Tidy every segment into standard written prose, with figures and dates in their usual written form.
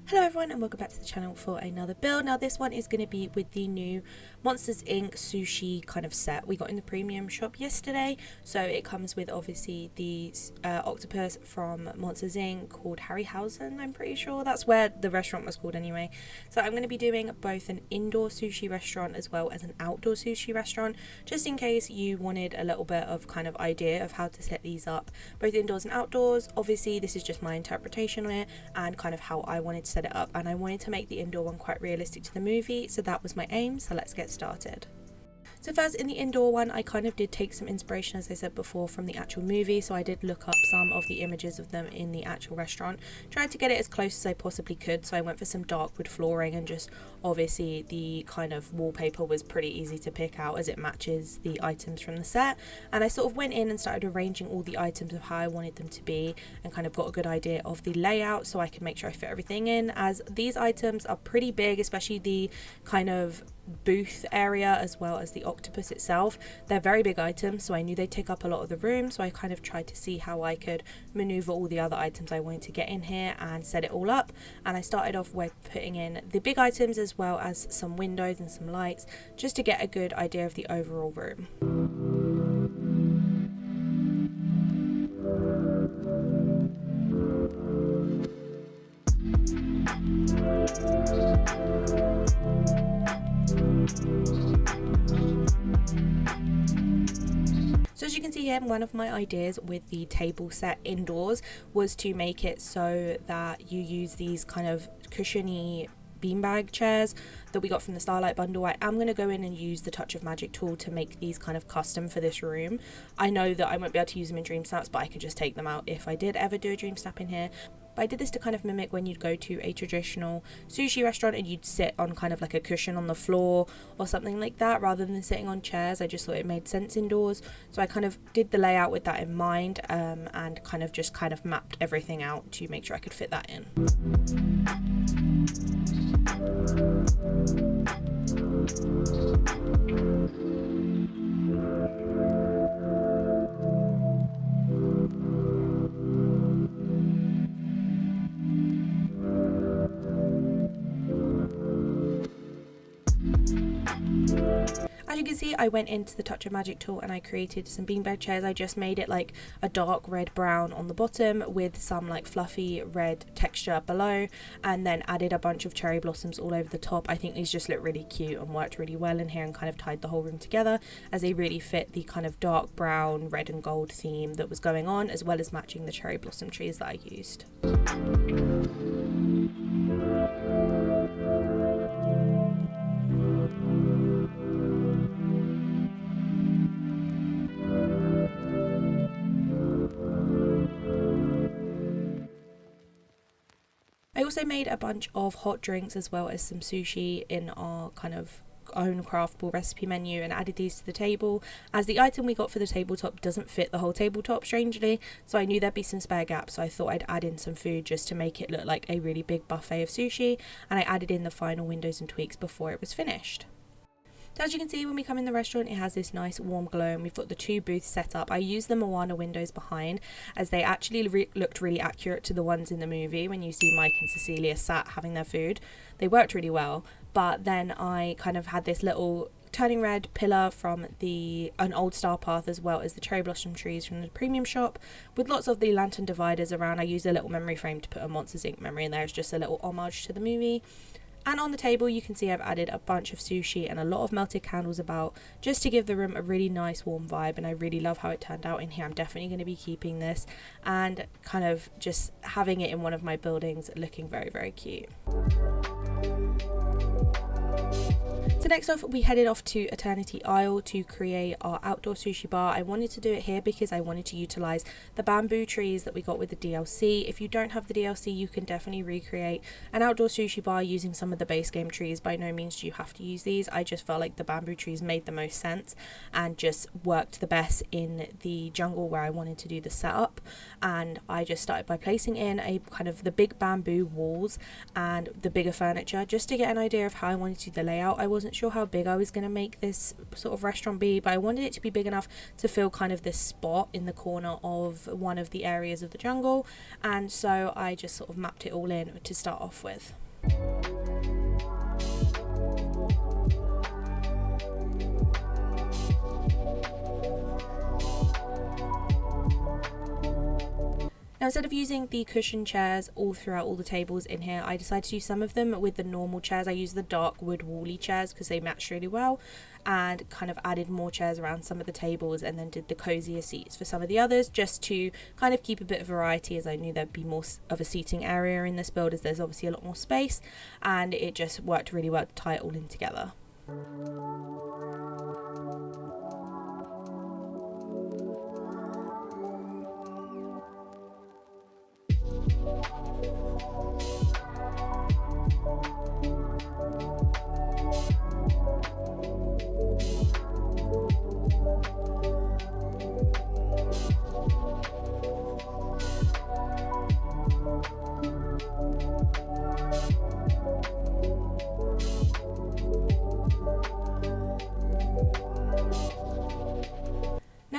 Hello everyone and welcome back to the channel for another build. Now this one is going to be with the new Monsters Inc. sushi kind of set we got in the premium shop yesterday. So it comes with obviously the octopus from Monsters Inc. called Harryhausen, I'm pretty sure. That's where the restaurant was called anyway. So I'm going to be doing both an indoor sushi restaurant as well as an outdoor sushi restaurant, just in case you wanted a little bit of kind of idea of how to set these up, both indoors and outdoors. Obviously this is just my interpretation on it and kind of how I wanted to set it up, and I wanted to make the indoor one quite realistic to the movie, so that was my aim. So let's get started. So first, in the indoor one, I kind of did take some inspiration, as I said before, from the actual movie. So I did look up some of the images of them in the actual restaurant, tried to get it as close as I possibly could. So I went for some dark wood flooring, and just obviously the kind of wallpaper was pretty easy to pick out as it matches the items from the set. And I sort of went in and started arranging all the items of how I wanted them to be, and kind of got a good idea of the layout so I could make sure I fit everything in, as these items are pretty big, especially the kind of booth area as well as the octopus itself. They're very big items, so I knew they'd take up a lot of the room, so I kind of tried to see how I could maneuver all the other items I wanted to get in here and set it all up. And I started off with putting in the big items as well as some windows and some lights, just to get a good idea of the overall room. So as you can see here, one of my ideas with the table set indoors was to make it so that you use these kind of cushiony beanbag chairs that we got from the Starlight bundle. I am going to go in and use the Touch of Magic tool to make these kind of custom for this room. I know that I won't be able to use them in Dream Snaps, but I could just take them out if I did ever do a Dream Snap in here. But I did this to kind of mimic when you'd go to a traditional sushi restaurant and you'd sit on kind of like a cushion on the floor or something like that, rather than sitting on chairs. I just thought it made sense indoors. So I kind of did the layout with that in mind, and kind of mapped everything out to make sure I could fit that in. As you can see, I went into the Touch of Magic tool and I created some beanbag chairs. I just made it like a dark red brown on the bottom with some like fluffy red texture below, and then added a bunch of cherry blossoms all over the top. I think these just look really cute and worked really well in here, and kind of tied the whole room together, as they really fit the kind of dark brown, red and gold theme that was going on, as well as matching the cherry blossom trees that I used. I also made a bunch of hot drinks as well as some sushi in our kind of own craftable recipe menu, and added these to the table, as the item we got for the tabletop doesn't fit the whole tabletop, strangely, so I knew there'd be some spare gaps, so I thought I'd add in some food just to make it look like a really big buffet of sushi, and I added in the final windows and tweaks before it was finished. So as you can see, when we come in the restaurant, it has this nice warm glow, and we've got the two booths set up. I used the Moana windows behind, as they actually looked really accurate to the ones in the movie when you see Mike and Cecilia sat having their food. They worked really well, but then I kind of had this little turning red pillar from an old star path, as well as the cherry blossom trees from the premium shop, with lots of the lantern dividers around. I used a little memory frame to put a Monsters Inc. memory in there as just a little homage to the movie. And on the table, you can see I've added a bunch of sushi and a lot of melted candles about, just to give the room a really nice warm vibe, and I really love how it turned out in here. I'm definitely going to be keeping this and kind of just having it in one of my buildings, looking very, very cute. So next off, we headed off to Eternity Isle to create our outdoor sushi bar. I wanted to do it here because I wanted to utilize the bamboo trees that we got with the DLC. If you don't have the DLC, you can definitely recreate an outdoor sushi bar using some of the base game trees. By no means do you have to use these. I just felt like the bamboo trees made the most sense and just worked the best in the jungle where I wanted to do the setup. And I just started by placing in a kind of the big bamboo walls and the bigger furniture, just to get an idea of how I wanted to do the layout. I wasn't sure how big I was going to make this sort of restaurant be, but I wanted it to be big enough to fill kind of this spot in the corner of one of the areas of the jungle, and so I just sort of mapped it all in to start off with. Now, instead of using the cushion chairs all throughout all the tables in here, I decided to use some of them with the normal chairs. I used the dark wood woolly chairs because they matched really well, and kind of added more chairs around some of the tables, and then did the cozier seats for some of the others, just to kind of keep a bit of variety, as I knew there'd be more of a seating area in this build, as there's obviously a lot more space, and it just worked really well to tie it all in together.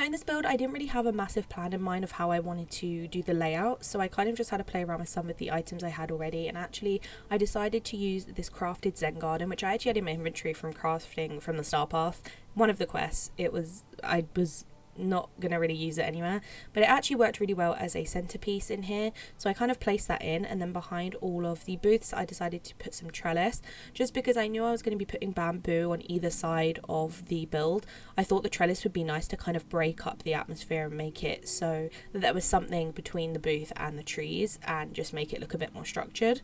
In this build, I didn't really have a massive plan in mind of how I wanted to do the layout, so I kind of just had to play around with some of the items I had already, and actually I decided to use this crafted Zen garden, which I actually had in my inventory from crafting from the Star Path, one of the quests. I was not gonna really use it anywhere, but it actually worked really well as a centerpiece in here, so I kind of placed that in, and then behind all of the booths I decided to put some trellis, just because I knew I was going to be putting bamboo on either side of the build. I thought the trellis would be nice to kind of break up the atmosphere and make it so that there was something between the booth and the trees, and just make it look a bit more structured.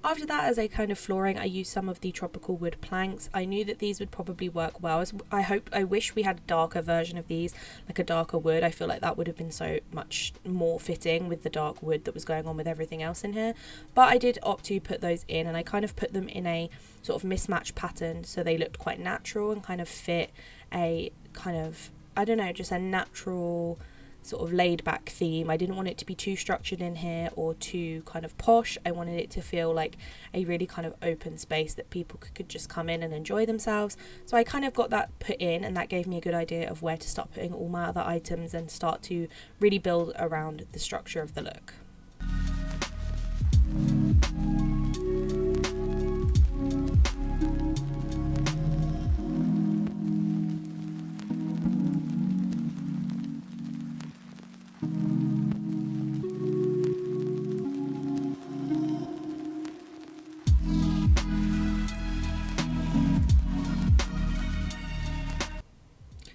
After that, as a kind of flooring, I used some of the tropical wood planks. I knew that these would probably work well. I wish we had a darker version of these, like a darker wood. I feel like that would have been so much more fitting with the dark wood that was going on with everything else in here. But I did opt to put those in, and I kind of put them in a sort of mismatched pattern, so they looked quite natural and kind of fit a kind of, I don't know, just a natural sort of laid back theme. I didn't want it to be too structured in here or too kind of posh. I wanted it to feel like a really kind of open space that people could just come in and enjoy themselves. So I kind of got that put in, and that gave me a good idea of where to start putting all my other items and start to really build around the structure of the look.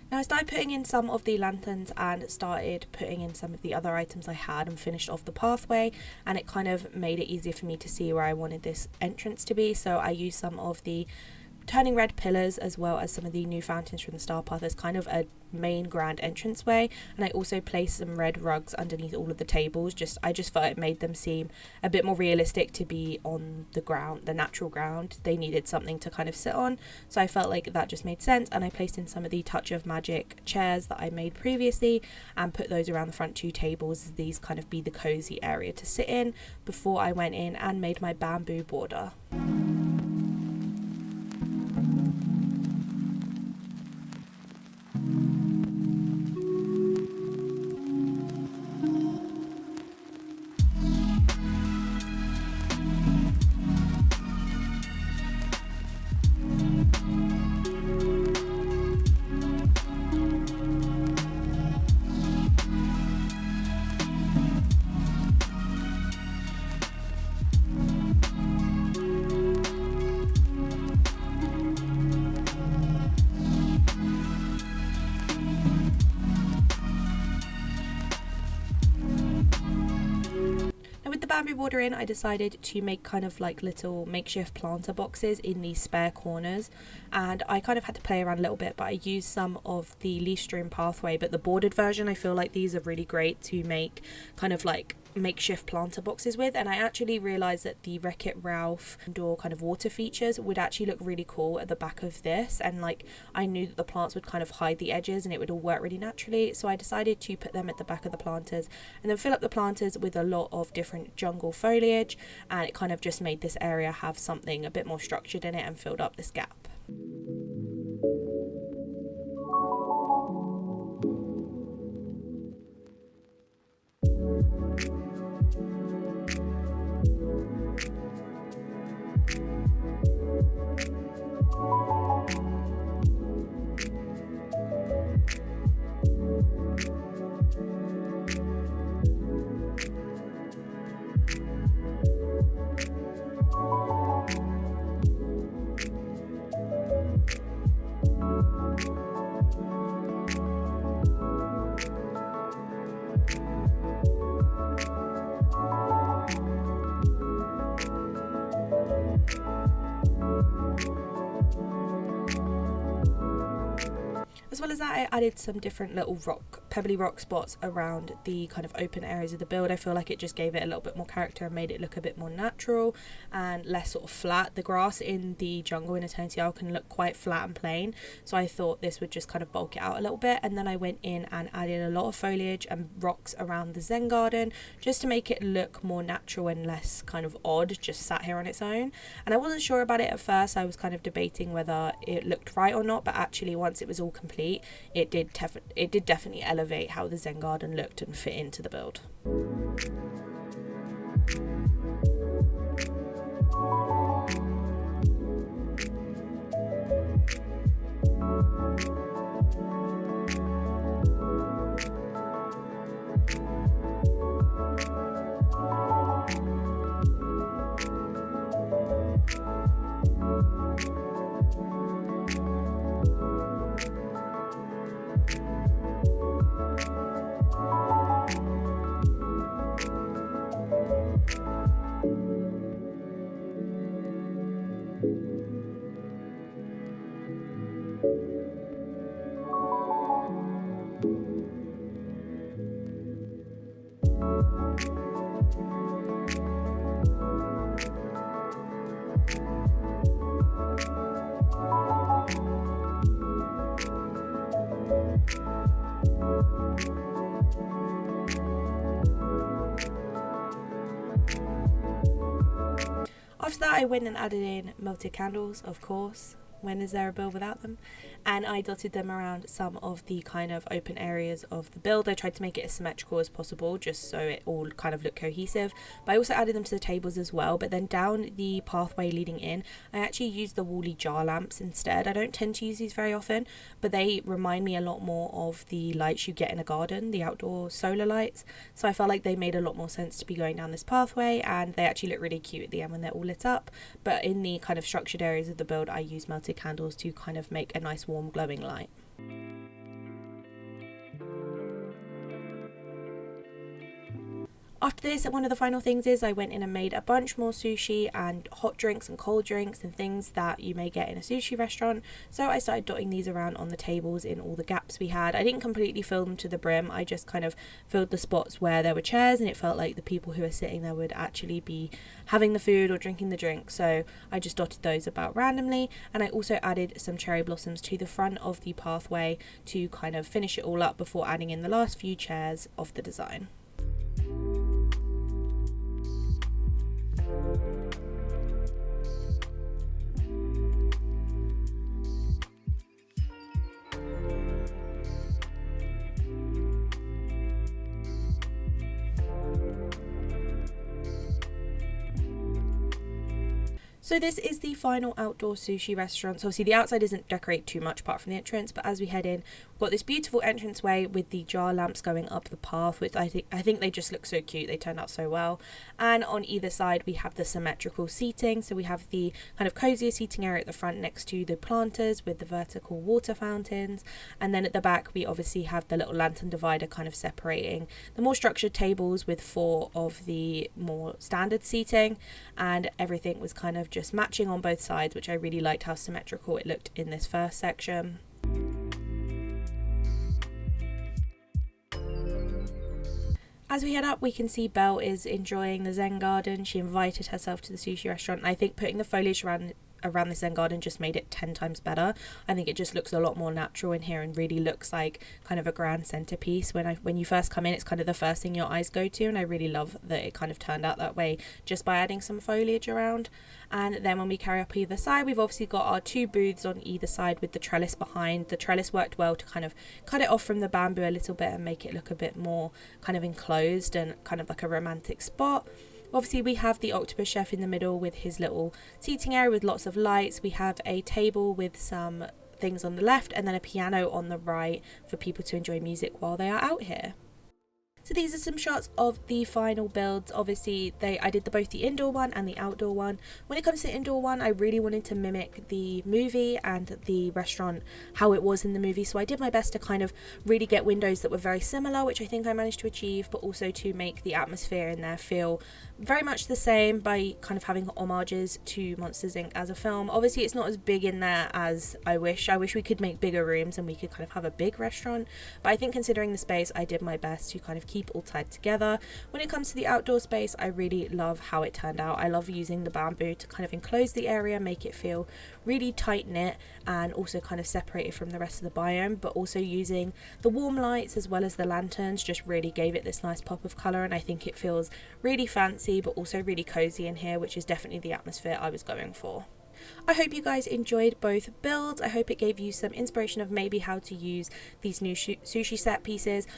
Now I started putting in some of the lanterns and started putting in some of the other items I had, and finished off the pathway, and it kind of made it easier for me to see where I wanted this entrance to be. So I used some of the turning red pillars as well as some of the new fountains from the Star Path as kind of a main grand entranceway, and I also placed some red rugs underneath all of the tables. I just felt it made them seem a bit more realistic to be on the ground, the natural ground. They needed something to kind of sit on, so I felt like that just made sense, and I placed in some of the Touch of Magic chairs that I made previously and put those around the front two tables, as these kind of be the cozy area to sit in, before I went in and made my bamboo border. Bamboo border in, I decided to make kind of like little makeshift planter boxes in these spare corners, and I kind of had to play around a little bit, but I used some of the leaf strewn pathway, but the bordered version. I feel like these are really great to make kind of like makeshift planter boxes with, and I actually realised that the Wreck-It Ralph indoor kind of water features would actually look really cool at the back of this, and like I knew that the plants would kind of hide the edges and it would all work really naturally, so I decided to put them at the back of the planters and then fill up the planters with a lot of different jungle foliage, and it kind of just made this area have something a bit more structured in it and filled up this gap. As well as that, I added some different little pebbly rock spots around the kind of open areas of the build. I feel like it just gave it a little bit more character and made it look a bit more natural and less sort of flat. The grass in the jungle in Eternity Isle can look quite flat and plain, so I thought this would just kind of bulk it out a little bit. And then I went in and added a lot of foliage and rocks around the Zen garden just to make it look more natural and less kind of odd, just sat here on its own. And I wasn't sure about it at first. I was kind of debating whether it looked right or not, but actually once it was all complete, it did definitely elevate how the Zen garden looked and fit into the build. After that, I went and added in melted candles, of course. When is there a build without them? And I dotted them around some of the kind of open areas of the build. I tried to make it as symmetrical as possible just so it all kind of looked cohesive, but I also added them to the tables as well. But then down the pathway leading in, I actually used the woolly jar lamps instead. I don't tend to use these very often, but they remind me a lot more of the lights you get in a garden, the outdoor solar lights, so I felt like they made a lot more sense to be going down this pathway, and they actually look really cute at the end when they're all lit up. But in the kind of structured areas of the build, I used melted candles to kind of make a nice warm glowing light. After this, one of the final things is I went in and made a bunch more sushi and hot drinks and cold drinks and things that you may get in a sushi restaurant. So I started dotting these around on the tables in all the gaps we had. I didn't completely fill them to the brim. I just kind of filled the spots where there were chairs and it felt like the people who were sitting there would actually be having the food or drinking the drink. So I just dotted those about randomly, and I also added some cherry blossoms to the front of the pathway to kind of finish it all up before adding in the last few chairs of the design. So this is the final outdoor sushi restaurant. So obviously the outside isn't decorated too much apart from the entrance, but as we head in, we've got this beautiful entranceway with the jar lamps going up the path, which I think they just look so cute. They turned out so well. And on either side we have the symmetrical seating. So we have the kind of cozier seating area at the front next to the planters with the vertical water fountains, and then at the back we obviously have the little lantern divider kind of separating the more structured tables with 4 of the more standard seating, and everything was kind of just matching on both sides, which I really liked how symmetrical it looked in this first section. As we head up, we can see Belle is enjoying the Zen garden. She invited herself to the sushi restaurant. I think putting the foliage around the Zen garden just made it 10 times better. I think it just looks a lot more natural in here and really looks like kind of a grand centerpiece. When you first come in, it's kind of the first thing your eyes go to, and I really love that it kind of turned out that way just by adding some foliage around. And then when we carry up either side, we've obviously got our 2 booths on either side with the trellis behind. The trellis worked well to kind of cut it off from the bamboo a little bit and make it look a bit more kind of enclosed and kind of like a romantic spot. Obviously we have the octopus chef in the middle with his little seating area with lots of lights. We have a table with some things on the left and then a piano on the right for people to enjoy music while they are out here. So these are some shots of the final builds. Obviously I did both the indoor one and the outdoor one. When it comes to the indoor one, I really wanted to mimic the movie and the restaurant, how it was in the movie. So I did my best to kind of really get windows that were very similar, which I think I managed to achieve, but also to make the atmosphere in there feel very much the same by kind of having homages to Monsters Inc. as a film. Obviously it's not as big in there as I wish we could make bigger rooms and we could kind of have a big restaurant, but I think considering the space, I did my best to kind of keep all tied together. When it comes to the outdoor space, I really love how it turned out. I love using the bamboo to kind of enclose the area, make it feel really tight knit and also kind of separated from the rest of the biome, but also using the warm lights as well as the lanterns just really gave it this nice pop of colour, and I think it feels really fancy but also really cozy in here, which is definitely the atmosphere I was going for. I hope you guys enjoyed both builds. I hope it gave you some inspiration of maybe how to use these new sushi set pieces.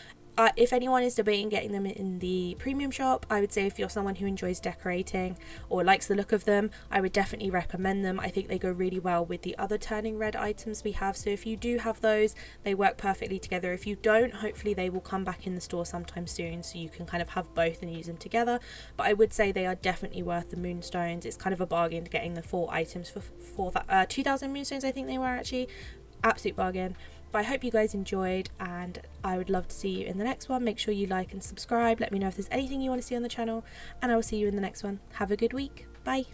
If anyone is debating getting them in the premium shop, I would say if you're someone who enjoys decorating or likes the look of them, I would definitely recommend them. I think they go really well with the other turning red items we have. So if you do have those, they work perfectly together. If you don't, hopefully they will come back in the store sometime soon so you can kind of have both and use them together. But I would say they are definitely worth the moonstones. It's kind of a bargain getting the 4 items for 2,000 moonstones, I think they were actually. Absolute bargain. But I hope you guys enjoyed, and I would love to see you in the next one. Make sure you like and subscribe. Let me know if there's anything you want to see on the channel, and I will see you in the next one. Have a good week. Bye.